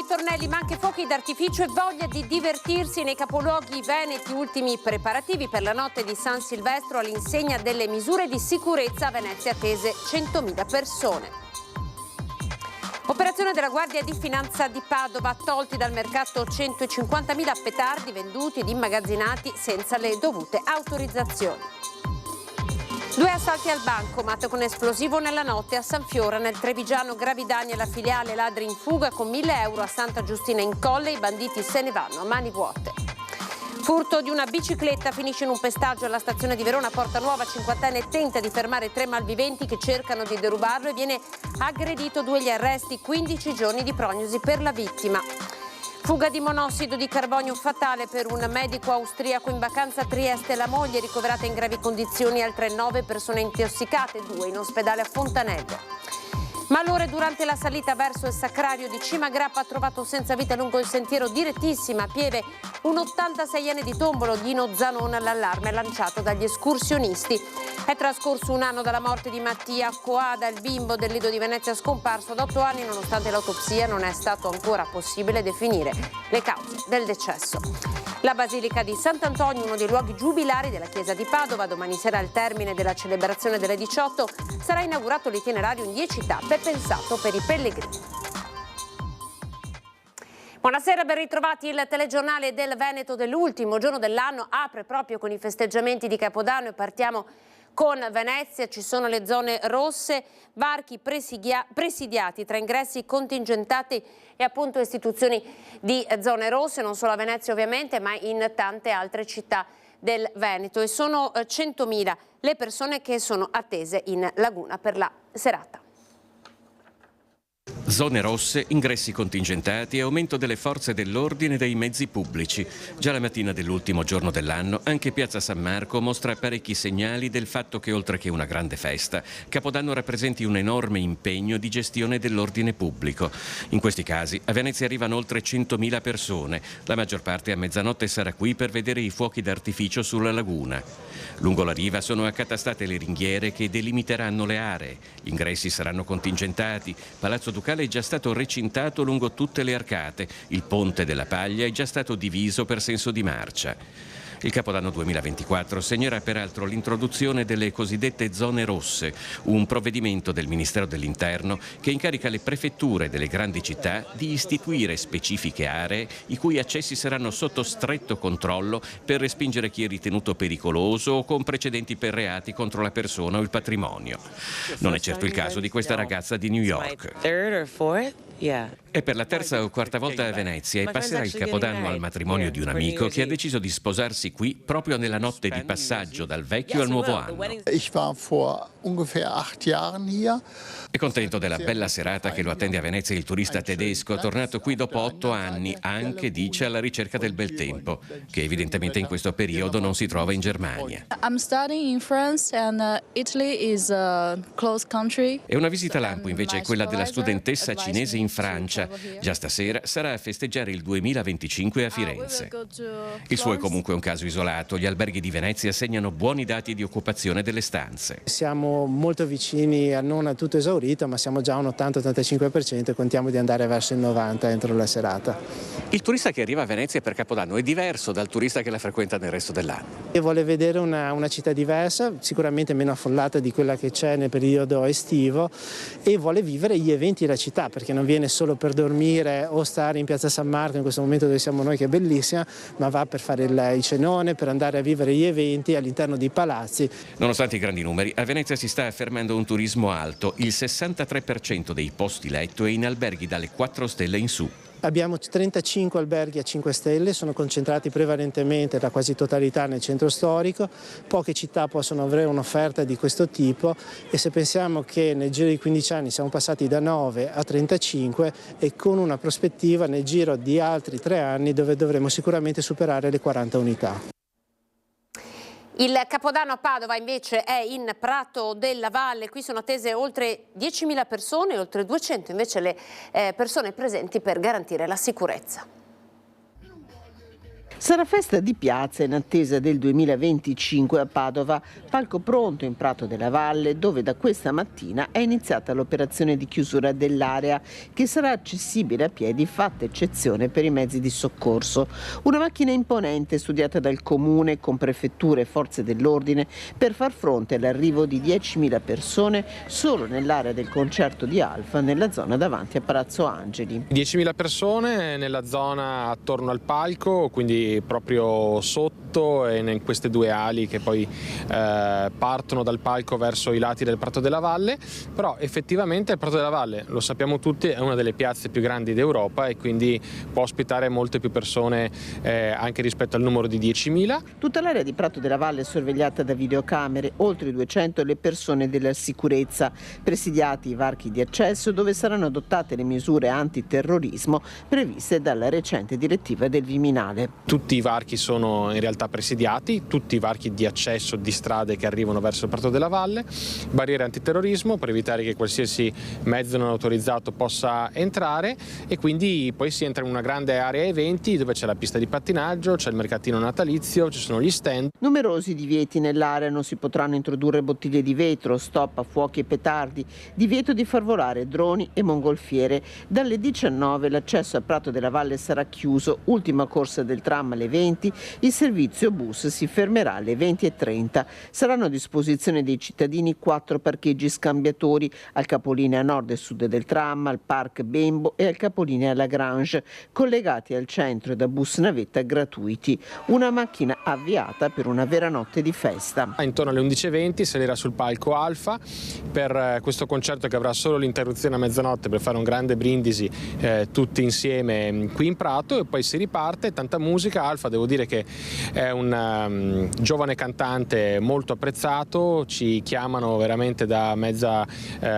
ritornelli ma anche fuochi d'artificio e voglia di divertirsi nei capoluoghi veneti. Ultimi preparativi per la notte di San Silvestro all'insegna delle misure di sicurezza. A Venezia attese 100.000 persone. Operazione della Guardia di Finanza di Padova, tolti dal mercato 150.000 petardi venduti ed immagazzinati senza le dovute autorizzazioni. 2 assalti al bancomat con esplosivo nella notte a San Fiora, nel Trevigiano. Gravi danni alla filiale, ladri in fuga con 1.000 euro a Santa Giustina in Colle, i banditi se ne vanno a mani vuote. Furto di una bicicletta, finisce in un pestaggio alla stazione di Verona Porta Nuova. 50enne tenta di fermare 3 malviventi che cercano di derubarlo e viene aggredito. 2 gli arresti, 15 giorni di prognosi per la vittima. Fuga di monossido di carbonio fatale per un medico austriaco in vacanza a Trieste. La moglie ricoverata in gravi condizioni, altre 9 persone intossicate, 2 in ospedale a Fontanelle. Malore durante la salita verso il sacrario di Cimagrappa, ha trovato senza vita lungo il sentiero direttissima a Pieve un 86enne di Tombolo. Dino Zanon, l'allarme lanciato dagli escursionisti. È trascorso un anno dalla morte di Mattia Coada, il bimbo del Lido di Venezia scomparso ad 8 anni. Nonostante l'autopsia non è stato ancora possibile definire le cause del decesso. La Basilica di Sant'Antonio, uno dei luoghi giubilari della Chiesa di Padova. Domani sera, al termine della celebrazione delle 18, sarà inaugurato l'itinerario in 10 tappe pensato per i pellegrini. Buonasera, ben ritrovati. Il telegiornale del Veneto dell'ultimo giorno dell'anno apre proprio con i festeggiamenti di Capodanno e partiamo con Venezia. Ci sono le zone rosse, varchi presidiati tra ingressi contingentati e appunto istituzioni di zone rosse, non solo a Venezia ovviamente, ma in tante altre città del Veneto. E sono 100.000 le persone che sono attese in laguna per la serata. Zone rosse, ingressi contingentati e aumento delle forze dell'ordine e dei mezzi pubblici. Già la mattina dell'ultimo giorno dell'anno, anche Piazza San Marco mostra parecchi segnali del fatto che, oltre che una grande festa, Capodanno rappresenti un enorme impegno di gestione dell'ordine pubblico. In questi casi a Venezia arrivano oltre 100.000 persone. La maggior parte a mezzanotte sarà qui per vedere i fuochi d'artificio sulla laguna. Lungo la riva sono accatastate le ringhiere che delimiteranno le aree. Gli ingressi saranno contingentati. Palazzo Ducale è già stato recintato lungo tutte le arcate. Il Ponte della Paglia è già stato diviso per senso di marcia. Il Capodanno 2024 segnerà peraltro l'introduzione delle cosiddette zone rosse, un provvedimento del Ministero dell'Interno che incarica le prefetture delle grandi città di istituire specifiche aree i cui accessi saranno sotto stretto controllo per respingere chi è ritenuto pericoloso o con precedenti per reati contro la persona o il patrimonio. Non è certo il caso di questa ragazza di New York. È per la terza o quarta volta a Venezia e passerà il Capodanno al matrimonio di un amico che ha deciso di sposarsi qui proprio nella notte di passaggio dal vecchio al nuovo anno. È contento della bella serata che lo attende a Venezia il turista tedesco, tornato qui dopo 8 anni, anche, dice, alla ricerca del bel tempo, che evidentemente in questo periodo non si trova in Germania. E una visita lampo invece è quella della studentessa cinese in Francia. Già stasera sarà a festeggiare il 2025 a Firenze. Il suo è comunque un caso isolato. Gli alberghi di Venezia segnano buoni dati di occupazione delle stanze. Siamo molto vicini a non a tutto esaurito, ma siamo già a un 80-85% e contiamo di andare verso il 90% entro la serata. Il turista che arriva a Venezia per Capodanno è diverso dal turista che la frequenta nel resto dell'anno. E vuole vedere una città diversa, sicuramente meno affollata di quella che c'è nel periodo estivo, e vuole vivere gli eventi della città, perché non viene solo per dormire o stare in Piazza San Marco in questo momento dove siamo noi, che è bellissima, ma va per fare il cenone, per andare a vivere gli eventi all'interno di palazzi. Nonostante i grandi numeri, a Venezia si sta affermando un turismo alto. Il 63% dei posti letto è in alberghi dalle 4 stelle in su. Abbiamo 35 alberghi a 5 stelle, sono concentrati prevalentemente, la quasi totalità, nel centro storico. Poche città possono avere un'offerta di questo tipo e se pensiamo che nel giro di 15 anni siamo passati da 9 a 35 e con una prospettiva nel giro di altri 3 anni dove dovremo sicuramente superare le 40 unità. Il Capodanno a Padova invece è in Prato della Valle. Qui sono attese oltre 10.000 persone, oltre 200 invece le persone presenti per garantire la sicurezza. Sarà festa di piazza in attesa del 2025 a Padova, palco pronto in Prato della Valle, dove da questa mattina è iniziata l'operazione di chiusura dell'area, che sarà accessibile a piedi, fatta eccezione per i mezzi di soccorso. Una macchina imponente studiata dal Comune con prefetture e forze dell'ordine per far fronte all'arrivo di 10.000 persone solo nell'area del concerto di Alfa, nella zona davanti a Palazzo Angeli. 10.000 persone nella zona attorno al palco, quindi proprio sotto e in queste due ali che poi partono dal palco verso i lati del Prato della Valle, però effettivamente il Prato della Valle, lo sappiamo tutti, è una delle piazze più grandi d'Europa e quindi può ospitare molte più persone anche rispetto al numero di 10.000. Tutta l'area di Prato della Valle è sorvegliata da videocamere, oltre 200 le persone della sicurezza, presidiati i varchi di accesso dove saranno adottate le misure antiterrorismo previste dalla recente direttiva del Viminale. Tutti i varchi sono in realtà presidiati, tutti i varchi di accesso di strade che arrivano verso il Prato della Valle, barriere antiterrorismo per evitare che qualsiasi mezzo non autorizzato possa entrare e quindi poi si entra in una grande area eventi dove c'è la pista di pattinaggio, c'è il mercatino natalizio, ci sono gli stand. Numerosi divieti nell'area: non si potranno introdurre bottiglie di vetro, stop a fuochi e petardi, divieto di far volare droni e mongolfiere. Dalle 19 l'accesso al Prato della Valle sarà chiuso, ultima corsa del tram alle 20, il servizio bus si fermerà alle 20:30. Saranno a disposizione dei cittadini 4 parcheggi scambiatori al capolinea nord e sud del tram, al Parc Bembo e al capolinea Lagrange, collegati al centro e da bus navetta gratuiti. Una macchina avviata per una vera notte di festa. Intorno alle 11:20 salirà sul palco Alfa per questo concerto che avrà solo l'interruzione a mezzanotte per fare un grande brindisi tutti insieme qui in Prato e poi si riparte, tanta musica. Alfa, devo dire che è un giovane cantante molto apprezzato, ci chiamano veramente da mezza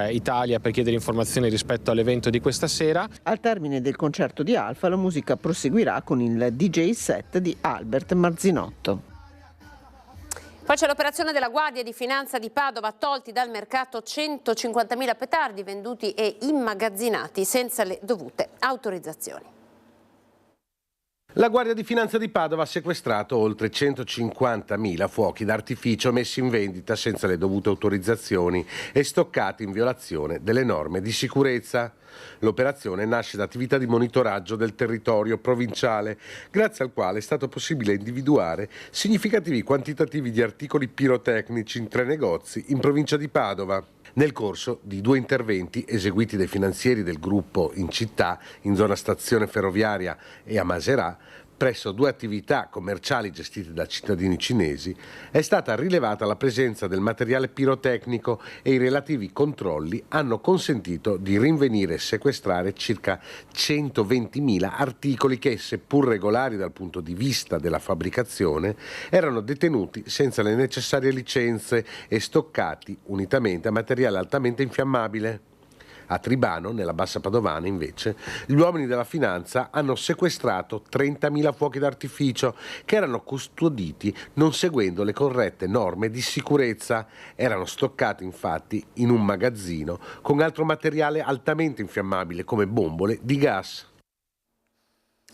Italia per chiedere informazioni rispetto all'evento di questa sera. Al termine del concerto di Alfa la musica proseguirà con il DJ set di Albert Marzinotto. Poi c'è l'operazione della Guardia di Finanza di Padova, tolti dal mercato 150.000 petardi venduti e immagazzinati senza le dovute autorizzazioni. La Guardia di Finanza di Padova ha sequestrato oltre 150.000 fuochi d'artificio messi in vendita senza le dovute autorizzazioni e stoccati in violazione delle norme di sicurezza. L'operazione nasce da attività di monitoraggio del territorio provinciale, grazie al quale è stato possibile individuare significativi quantitativi di articoli pirotecnici in 3 negozi in provincia di Padova. Nel corso di 2 interventi eseguiti dai finanzieri del gruppo in città, in zona stazione ferroviaria e a Maserà, presso 2 attività commerciali gestite da cittadini cinesi, è stata rilevata la presenza del materiale pirotecnico e i relativi controlli hanno consentito di rinvenire e sequestrare circa 120.000 articoli che, seppur regolari dal punto di vista della fabbricazione, erano detenuti senza le necessarie licenze e stoccati unitamente a materiale altamente infiammabile. A Tribano, nella Bassa Padovana, invece, gli uomini della finanza hanno sequestrato 30.000 fuochi d'artificio che erano custoditi non seguendo le corrette norme di sicurezza. Erano stoccati infatti in un magazzino con altro materiale altamente infiammabile come bombole di gas.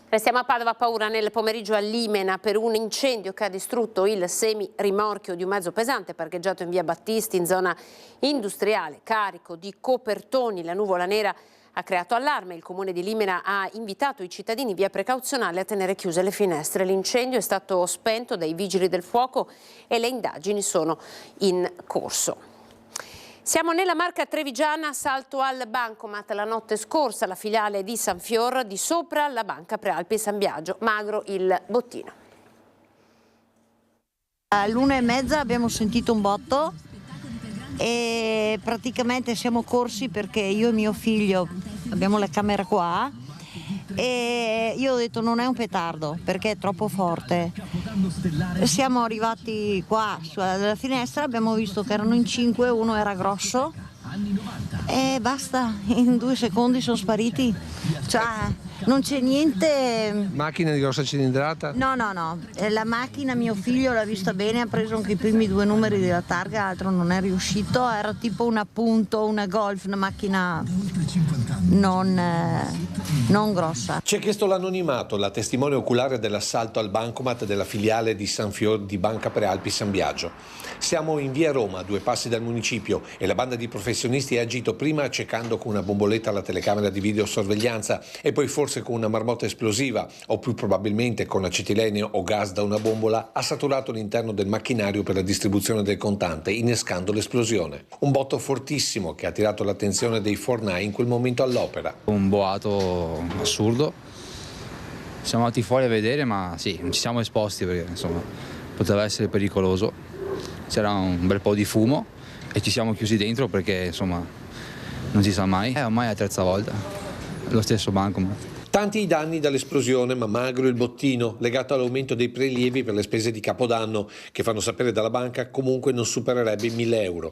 Restiamo a Padova, paura nel pomeriggio a Limena per un incendio che ha distrutto il semi-rimorchio di un mezzo pesante parcheggiato in via Battisti in zona industriale, carico di copertoni. La nuvola nera ha creato allarme. Il comune di Limena ha invitato i cittadini via precauzionale a tenere chiuse le finestre. L'incendio è stato spento dai vigili del fuoco e le indagini sono in corso. Siamo nella Marca trevigiana, salto al bancomat la notte scorsa, la filiale di San Fior, di sopra la Banca Prealpi San Biagio, magro il bottino. All'1:30 abbiamo sentito un botto e praticamente siamo corsi perché io e mio figlio abbiamo la camera qua e io ho detto non è un petardo perché è troppo forte. Siamo arrivati qua sulla finestra, abbiamo visto che erano in 5, uno era grosso e basta, in 2 secondi sono spariti. Cioè, Non c'è niente. Macchina di grossa cilindrata? No. La macchina mio figlio l'ha vista bene, ha preso anche i primi 2 numeri della targa, l'altro non è riuscito. Era tipo una Punto, una Golf, una macchina non grossa. Ci ha chiesto l'anonimato la testimone oculare dell'assalto al bancomat della filiale di San Fior di Banca Prealpi San Biagio. Siamo in via Roma, 2 passi dal municipio, e la banda di professionisti ha agito prima accecando con una bomboletta la telecamera di videosorveglianza e poi forse con una marmotta esplosiva o più probabilmente con acetilene o gas da una bombola ha saturato l'interno del macchinario per la distribuzione del contante, innescando l'esplosione. Un botto fortissimo che ha attirato l'attenzione dei fornai in quel momento all'opera. Un boato assurdo. Siamo andati fuori a vedere, ma sì, non ci siamo esposti perché insomma poteva essere pericoloso. C'era un bel po' di fumo e ci siamo chiusi dentro perché insomma non si sa mai. Ormai è la 3ª volta, lo stesso bancomat. Tanti i danni dall'esplosione, ma magro il bottino, legato all'aumento dei prelievi per le spese di Capodanno, che fanno sapere dalla banca comunque non supererebbe i 1.000 euro.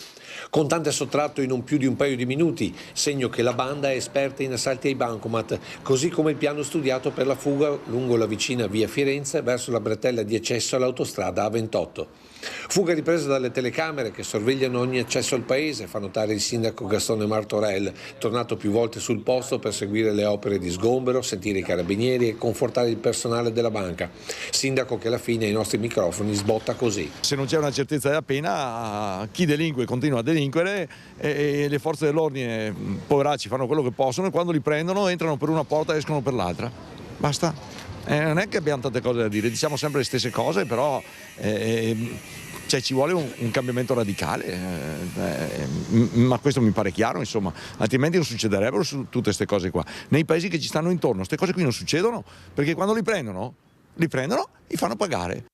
Contante sottratto in non più di un paio di minuti, segno che la banda è esperta in assalti ai bancomat, così come il piano studiato per la fuga lungo la vicina via Firenze verso la bretella di accesso all'autostrada A28. Fuga ripresa dalle telecamere che sorvegliano ogni accesso al paese, fa notare il sindaco Gastone Martorell, tornato più volte sul posto per seguire le opere di sgombero, sentire i carabinieri e confortare il personale della banca. Sindaco che alla fine ai nostri microfoni sbotta così. Se non c'è una certezza della pena, chi delinque continua a delinquere e le forze dell'ordine, poveracci, fanno quello che possono e quando li prendono entrano per una porta e escono per l'altra. Basta. Non è che abbiamo tante cose da dire, diciamo sempre le stesse cose, però ci vuole un cambiamento radicale, ma questo mi pare chiaro, insomma, altrimenti non succederebbero su tutte queste cose qua. Nei paesi che ci stanno intorno queste cose qui non succedono, perché quando li prendono e fanno pagare.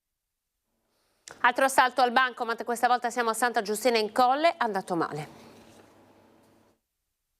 Altro assalto al bancomat, questa volta siamo a Santa Giustina in Colle, andato male.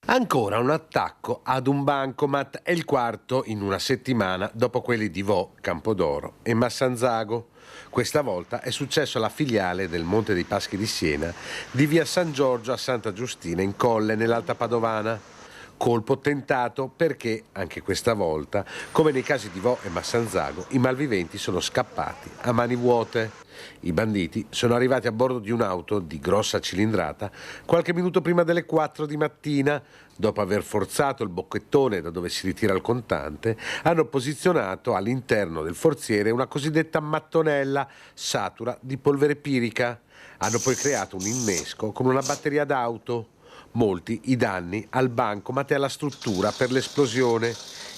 Ancora un attacco ad un bancomat, è il 4º in una settimana dopo quelli di Vo, Campodoro e Massanzago. Questa volta è successo alla filiale del Monte dei Paschi di Siena di via San Giorgio a Santa Giustina in Colle, nell'Alta Padovana. Colpo tentato perché, anche questa volta, come nei casi di Vo e Massanzago, i malviventi sono scappati a mani vuote. I banditi sono arrivati a bordo di un'auto di grossa cilindrata qualche minuto prima delle 4 di mattina. Dopo aver forzato il bocchettone da dove si ritira il contante, hanno posizionato all'interno del forziere una cosiddetta mattonella satura di polvere pirica. Hanno poi creato un innesco con una batteria d'auto. Molti i danni al bancomat e alla struttura per l'esplosione.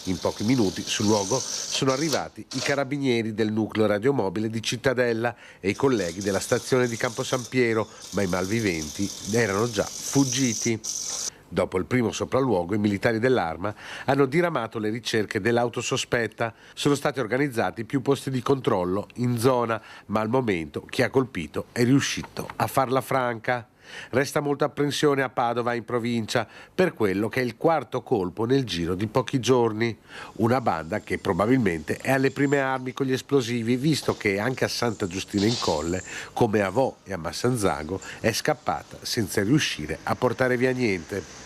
In pochi minuti sul luogo sono arrivati i carabinieri del nucleo radiomobile di Cittadella e i colleghi della stazione di Campo San Piero, ma i malviventi erano già fuggiti. Dopo il primo sopralluogo, i militari dell'Arma hanno diramato le ricerche dell'auto sospetta. Sono stati organizzati più posti di controllo in zona, ma al momento chi ha colpito è riuscito a farla franca. Resta molta apprensione a Padova, in provincia, per quello che è il 4º colpo nel giro di pochi giorni. Una banda che probabilmente è alle prime armi con gli esplosivi, visto che anche a Santa Giustina in Colle, come a Vo e a Massanzago, è scappata senza riuscire a portare via niente.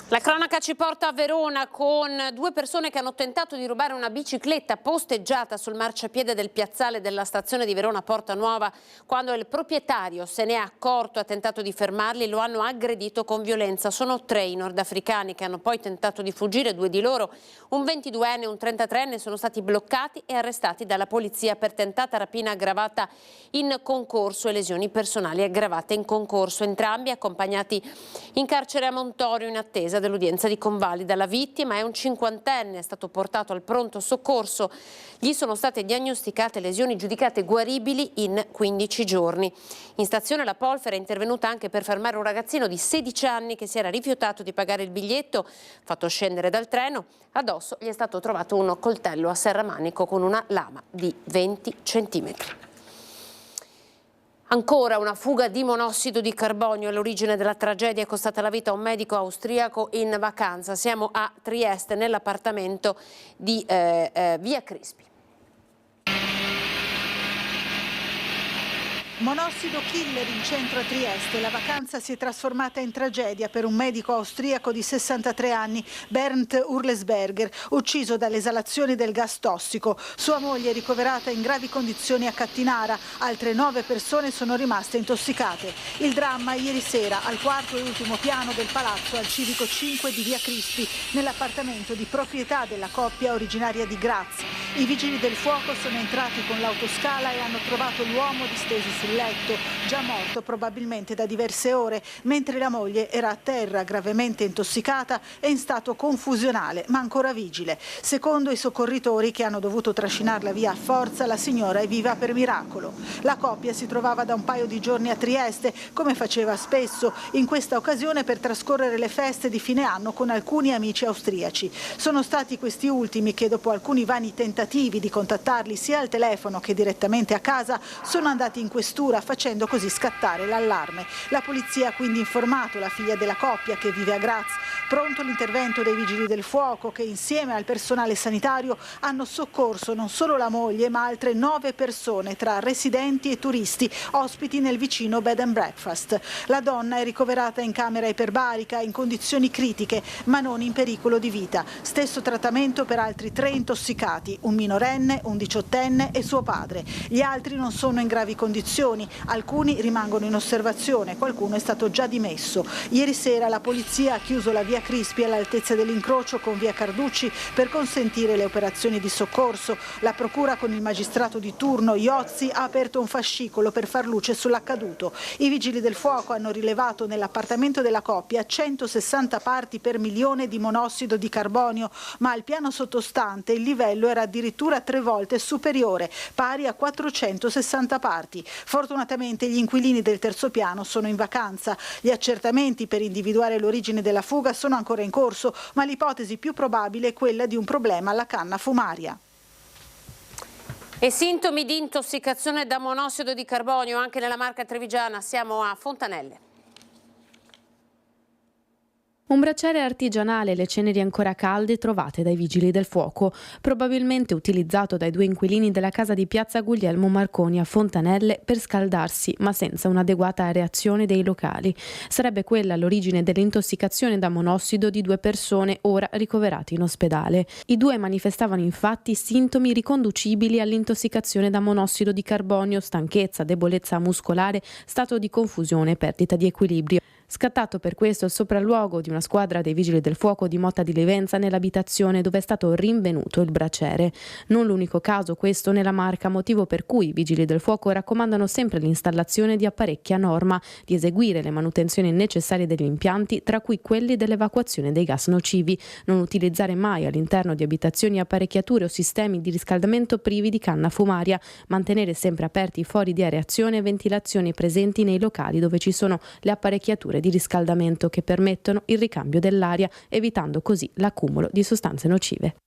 La cronaca ci porta a Verona con 2 persone che hanno tentato di rubare una bicicletta posteggiata sul marciapiede del piazzale della stazione di Verona Porta Nuova. Quando il proprietario se ne è accorto, ha tentato di fermarli, lo hanno aggredito con violenza. Sono 3 i nordafricani che hanno poi tentato di fuggire, 2 di loro, un 22enne e un 33enne, sono stati bloccati e arrestati dalla polizia per tentata rapina aggravata in concorso e lesioni personali aggravate in concorso. Entrambi accompagnati in carcere a Montorio in attesa dell'udienza di convalida. La vittima è un 50enne, è stato portato al pronto soccorso, gli sono state diagnosticate lesioni giudicate guaribili in 15 giorni. In stazione la Polfer è intervenuta anche per fermare un ragazzino di 16 anni che si era rifiutato di pagare il biglietto, fatto scendere dal treno. Addosso gli è stato trovato un coltello a serramanico con una lama di 20 centimetri. Ancora una fuga di monossido di carbonio all'origine della tragedia, è costata la vita a un medico austriaco in vacanza. Siamo a Trieste, nell'appartamento di via Crispi. Monossido killer in centro a Trieste. La vacanza si è trasformata in tragedia per un medico austriaco di 63 anni, Bernd Urlesberger, ucciso dalle esalazioni del gas tossico. Sua moglie è ricoverata in gravi condizioni a Cattinara. Altre 9 persone sono rimaste intossicate. Il dramma ieri sera al quarto e ultimo piano del palazzo al Civico 5 di Via Crispi, nell'appartamento di proprietà della coppia originaria di Graz. I vigili del fuoco sono entrati con l'autoscala e hanno trovato l'uomo disteso sul letto, già morto probabilmente da diverse ore, mentre la moglie era a terra gravemente intossicata e in stato confusionale, ma ancora vigile. Secondo i soccorritori che hanno dovuto trascinarla via a forza, la signora è viva per miracolo. La coppia si trovava da un paio di giorni a Trieste, come faceva spesso, in questa occasione per trascorrere le feste di fine anno con alcuni amici austriaci. Sono stati questi ultimi che, dopo alcuni vani tentativi di contattarli sia al telefono che direttamente a casa, sono andati in questura, facendo così scattare l'allarme. La polizia ha quindi informato la figlia della coppia che vive a Graz. Pronto l'intervento dei vigili del fuoco che insieme al personale sanitario hanno soccorso non solo la moglie ma altre 9 persone tra residenti e turisti ospiti nel vicino bed and breakfast. La donna è ricoverata in camera iperbarica in condizioni critiche ma non in pericolo di vita. Stesso trattamento per altri 3 intossicati, un minorenne, un 18enne e suo padre. Gli altri non sono in gravi condizioni, alcuni rimangono in osservazione, qualcuno è stato già dimesso. Ieri sera la polizia ha chiuso la via Crispi all'altezza dell'incrocio con via Carducci per consentire le operazioni di soccorso. La procura con il magistrato di turno Iozzi ha aperto un fascicolo per far luce sull'accaduto. I vigili del fuoco hanno rilevato nell'appartamento della coppia 160 parti per milione di monossido di carbonio, ma al piano sottostante il livello era addirittura 3 volte superiore, pari a 460 parti. Fortunatamente gli inquilini del terzo piano sono in vacanza. Gli accertamenti per individuare l'origine della fuga sono ancora in corso, ma l'ipotesi più probabile è quella di un problema alla canna fumaria. E sintomi di intossicazione da monossido di carbonio anche nella Marca trevigiana. Siamo a Fontanelle. Un braciere artigianale e le ceneri ancora calde trovate dai vigili del fuoco, probabilmente utilizzato dai 2 inquilini della casa di Piazza Guglielmo Marconi a Fontanelle per scaldarsi, ma senza un'adeguata reazione dei locali. Sarebbe quella l'origine dell'intossicazione da monossido di 2 persone ora ricoverate in ospedale. I 2 manifestavano infatti sintomi riconducibili all'intossicazione da monossido di carbonio, stanchezza, debolezza muscolare, stato di confusione e perdita di equilibrio. Scattato per questo il sopralluogo di una squadra dei vigili del fuoco di Motta di Levenza nell'abitazione dove è stato rinvenuto il braciere. Non l'unico caso questo nella Marca, motivo per cui i vigili del fuoco raccomandano sempre l'installazione di apparecchi a norma, di eseguire le manutenzioni necessarie degli impianti, tra cui quelli dell'evacuazione dei gas nocivi, non utilizzare mai all'interno di abitazioni apparecchiature o sistemi di riscaldamento privi di canna fumaria, mantenere sempre aperti i fori di areazione e ventilazione presenti nei locali dove ci sono le apparecchiature di riscaldamento che permettono il ricambio dell'aria, evitando così l'accumulo di sostanze nocive.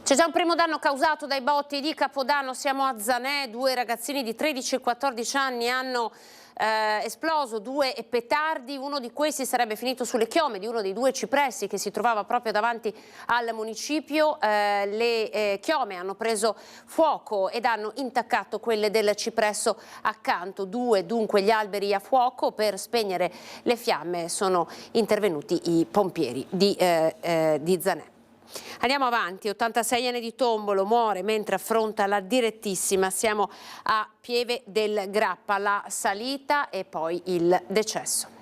C'è già un primo danno causato dai botti di Capodanno. Siamo a Zanè, 2 ragazzini di 13 e 14 anni hanno esploso 2 petardi. Uno di questi sarebbe finito sulle chiome di uno dei 2 cipressi che si trovava proprio davanti al municipio. Le chiome hanno preso fuoco ed hanno intaccato quelle del cipresso accanto. 2 dunque gli alberi a fuoco. Per spegnere le fiamme sono intervenuti i pompieri di Zanè. Andiamo avanti, 86enne di Tombolo muore mentre affronta la direttissima. Siamo a Pieve del Grappa, la salita e poi il decesso.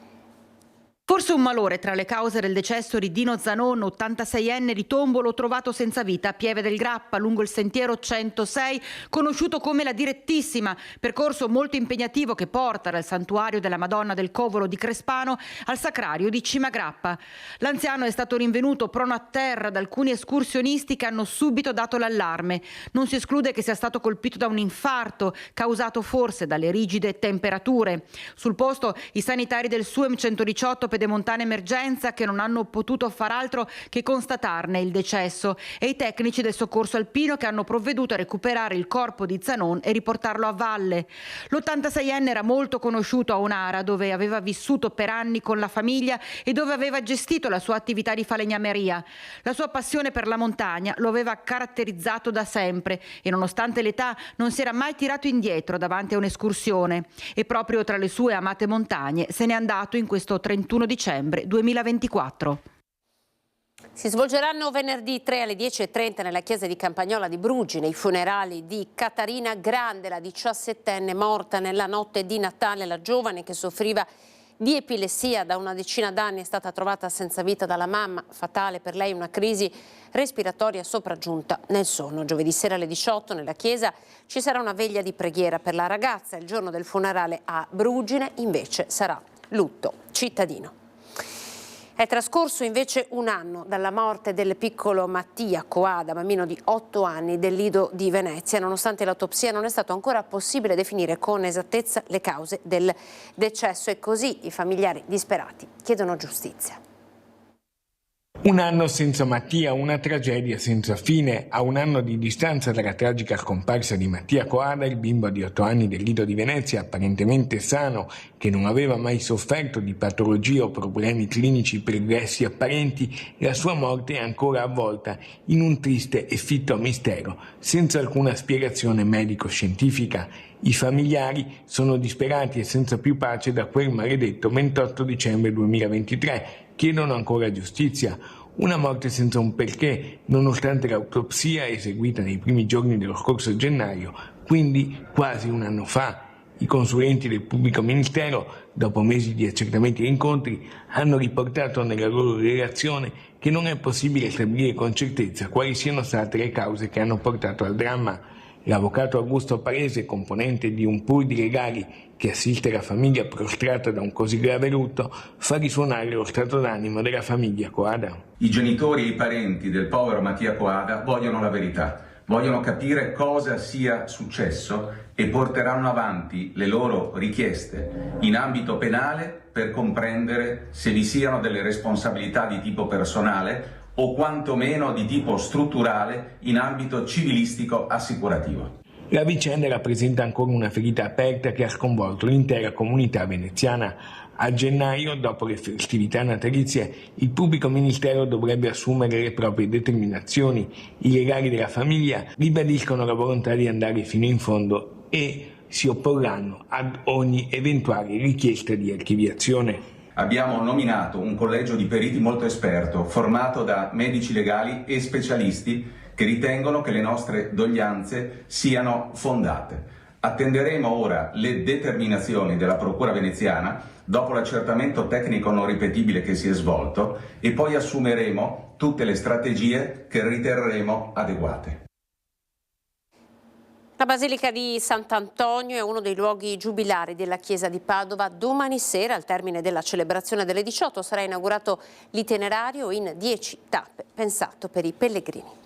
Forse un malore tra le cause del decesso di Dino Zanon, 86enne di Tombolo, trovato senza vita a Pieve del Grappa, lungo il sentiero 106, conosciuto come la Direttissima, percorso molto impegnativo che porta dal santuario della Madonna del Covolo di Crespano al sacrario di Cimagrappa. L'anziano è stato rinvenuto prono a terra da alcuni escursionisti che hanno subito dato l'allarme. Non si esclude che sia stato colpito da un infarto, causato forse dalle rigide temperature. Sul posto i sanitari del SUEM 118 pedemontana emergenza che non hanno potuto far altro che constatarne il decesso, e i tecnici del soccorso alpino che hanno provveduto a recuperare il corpo di Zanon e riportarlo a valle. L'86enne era molto conosciuto a Onara, dove aveva vissuto per anni con la famiglia e dove aveva gestito la sua attività di falegnameria. La sua passione per la montagna lo aveva caratterizzato da sempre e nonostante l'età non si era mai tirato indietro davanti a un'escursione, e proprio tra le sue amate montagne se n'è andato in questo 31 dicembre 2024. Si svolgeranno venerdì 3 alle 10:30 nella chiesa di Campagnola di Brugine i funerali di Catarina Grande, la 17enne morta nella notte di Natale. La giovane, che soffriva di epilessia da una decina d'anni, è stata trovata senza vita dalla mamma. Fatale per lei una crisi respiratoria sopraggiunta nel sonno. Giovedì sera alle 18 nella chiesa ci sarà una veglia di preghiera per la ragazza. Il giorno del funerale a Brugine invece sarà lutto cittadino. È trascorso invece un anno dalla morte del piccolo Mattia Coada, bambino di 8 anni del Lido di Venezia. Nonostante l'autopsia non è stato ancora possibile definire con esattezza le cause del decesso, e così i familiari disperati chiedono giustizia. Un anno senza Mattia, una tragedia senza fine. A un anno di distanza dalla tragica scomparsa di Mattia Coada, il bimbo di 8 anni del Lido di Venezia, apparentemente sano, che non aveva mai sofferto di patologie o problemi clinici pregressi apparenti, la sua morte è ancora avvolta in un triste e fitto mistero, senza alcuna spiegazione medico-scientifica. I familiari sono disperati e senza più pace da quel maledetto 28 dicembre 2023. Chiedono ancora giustizia. Una morte senza un perché, nonostante l'autopsia eseguita nei primi giorni dello scorso gennaio, quindi quasi un anno fa. I consulenti del pubblico ministero, dopo mesi di accertamenti e incontri, hanno riportato nella loro relazione che non è possibile stabilire con certezza quali siano state le cause che hanno portato al dramma. L'avvocato Augusto Parese, componente di un pool di legali che assiste la famiglia prostrata da un così grave lutto, fa risuonare lo stato d'animo della famiglia Coada. I genitori e i parenti del povero Mattia Coada vogliono la verità, vogliono capire cosa sia successo e porteranno avanti le loro richieste in ambito penale per comprendere se vi siano delle responsabilità di tipo personale o quantomeno di tipo strutturale in ambito civilistico assicurativo. La vicenda rappresenta ancora una ferita aperta che ha sconvolto l'intera comunità veneziana. A gennaio, dopo le festività natalizie, il pubblico ministero dovrebbe assumere le proprie determinazioni. I legali della famiglia ribadiscono la volontà di andare fino in fondo e si opporranno ad ogni eventuale richiesta di archiviazione. Abbiamo nominato un collegio di periti molto esperto, formato da medici legali e specialisti che ritengono che le nostre doglianze siano fondate. Attenderemo ora le determinazioni della Procura veneziana dopo l'accertamento tecnico non ripetibile che si è svolto e poi assumeremo tutte le strategie che riterremo adeguate. La Basilica di Sant'Antonio è uno dei luoghi giubilari della Chiesa di Padova. Domani sera, al termine della celebrazione delle 18, sarà inaugurato l'itinerario in 10 tappe, pensato per i pellegrini.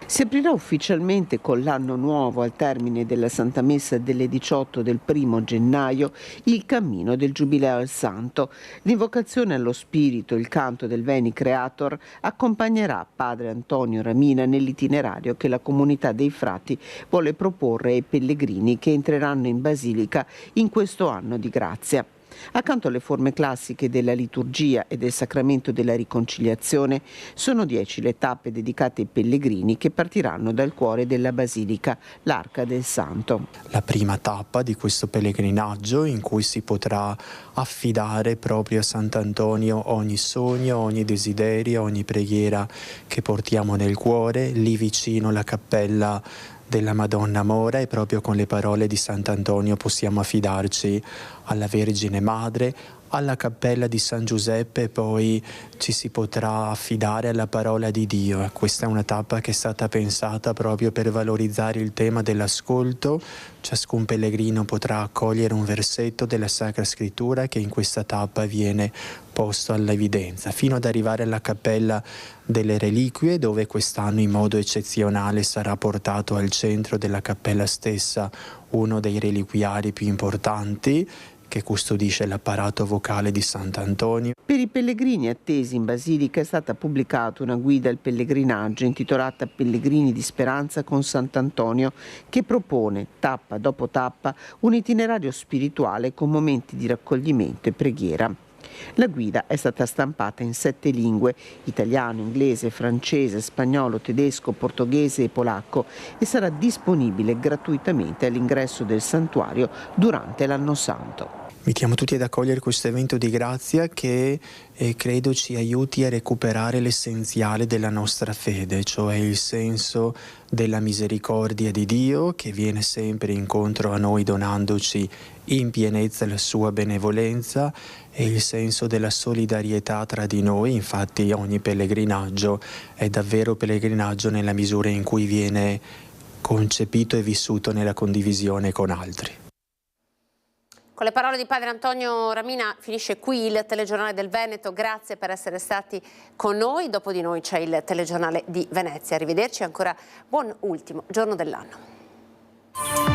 Si aprirà ufficialmente con l'anno nuovo, al termine della Santa Messa delle 18 del 1 gennaio, il cammino del Giubileo al Santo. L'invocazione allo Spirito, il canto del Veni Creator accompagnerà padre Antonio Ramina nell'itinerario che la comunità dei frati vuole proporre ai pellegrini che entreranno in Basilica in questo anno di grazia. Accanto alle forme classiche della liturgia e del sacramento della riconciliazione, sono 10 le tappe dedicate ai pellegrini che partiranno dal cuore della Basilica, l'Arca del Santo. La prima tappa di questo pellegrinaggio, in cui si potrà affidare proprio a Sant'Antonio ogni sogno, ogni desiderio, ogni preghiera che portiamo nel cuore, lì vicino la cappella della Madonna Mora, e proprio con le parole di Sant'Antonio possiamo affidarci alla Vergine Madre, alla cappella di San Giuseppe, e poi ci si potrà affidare alla parola di Dio. Questa è una tappa che è stata pensata proprio per valorizzare il tema dell'ascolto. Ciascun pellegrino potrà accogliere un versetto della Sacra Scrittura che in questa tappa viene posto all'evidenza, fino ad arrivare alla cappella delle reliquie, dove quest'anno in modo eccezionale sarà portato al centro della cappella stessa uno dei reliquiari più importanti, che custodisce l'apparato vocale di Sant'Antonio. Per i pellegrini attesi in Basilica è stata pubblicata una guida al pellegrinaggio intitolata Pellegrini di Speranza con Sant'Antonio, che propone, tappa dopo tappa, un itinerario spirituale con momenti di raccoglimento e preghiera. La guida è stata stampata in 7 lingue, italiano, inglese, francese, spagnolo, tedesco, portoghese e polacco, e sarà disponibile gratuitamente all'ingresso del santuario durante l'Anno Santo. Invitiamo tutti ad accogliere questo evento di grazia che credo ci aiuti a recuperare l'essenziale della nostra fede, cioè il senso della misericordia di Dio che viene sempre incontro a noi donandoci in pienezza la sua benevolenza, e il senso della solidarietà tra di noi. Infatti ogni pellegrinaggio è davvero pellegrinaggio nella misura in cui viene concepito e vissuto nella condivisione con altri. Con le parole di padre Antonio Ramina finisce qui il telegiornale del Veneto. Grazie per essere stati con noi. Dopo di noi c'è il telegiornale di Venezia. Arrivederci e ancora buon ultimo giorno dell'anno.